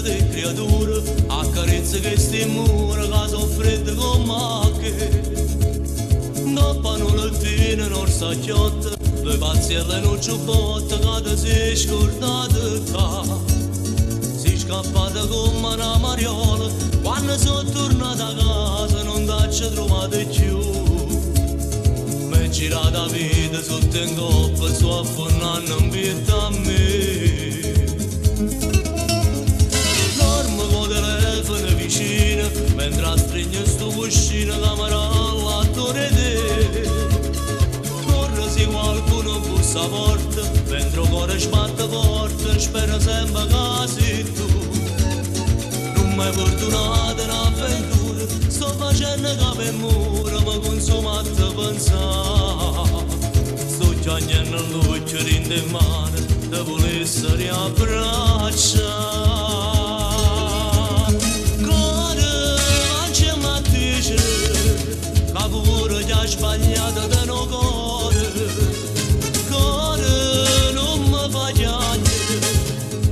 de creatură, accarezza che stimura, che so fredda come che. Dopo non la fine, non sa chiotta, le pazzielle non ci botta, che si scordata ca. Si scappata come una mariola, quando sono tornata a casa non t'ho trovata più. Mi è girata la vita sotto in coppa, sto affonnando in vita a me. Dormo con il telefono vicino, mentre stringo sto cuscino, camera all'attore te. Corre se qualcuno bussa a porta, mentre il cuore sbatte forte, spero sempre che sei tu. Non mi hai fortunato in avventura, sto facendo capo e muro, mi consuma a pensare. Sto chiagnando l'occhio in mano, te volessi riabbracciare. Cuore, mangia ma dice, che pure ti ha sbagliato da no cuore. Cuore, non mi fa chiagnare,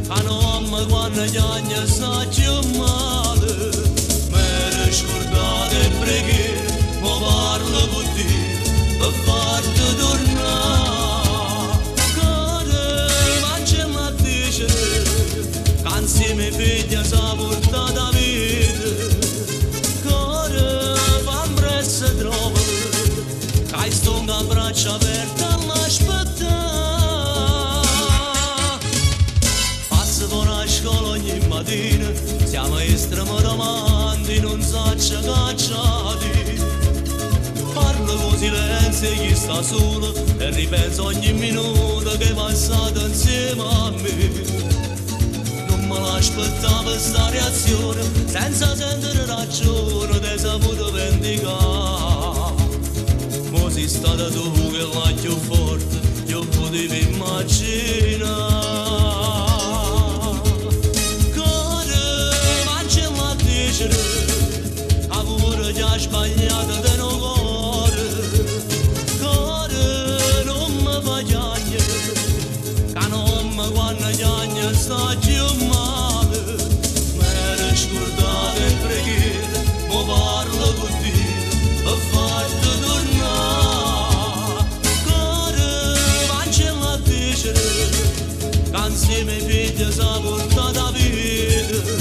che non mi quando chiagna sa più male. Mi scordate e preghiere, mi parlo con te, per farti tornare. Cuore, mangia ma dice, che insieme figlia s'ha portata a vita. Cuore, fammi presto troppo, che sto a braccia aperte all'aspettare. Passo con la scuola ogni mattina, siamo estremi romanti, non saccia cacciati. Parlo con silenzio e chi sta solo, e ripenso ogni minuto che è passato insieme a me. Non me l'aspettavo sta reazione, senza sentire ragione, ti saputo vendicare. Mo sei stata tu che l'hai più forte, io potevo immaginare. Ha pure già sbagliato da no cuore. Cuore, non mi fa chiagnare, che non mi quando chiagna sta più male. Mi scordate e preghiere, mi parlo con te, per farti tornare. Cuore, mangia la dicere, che insieme figlia s'ha portata a vita.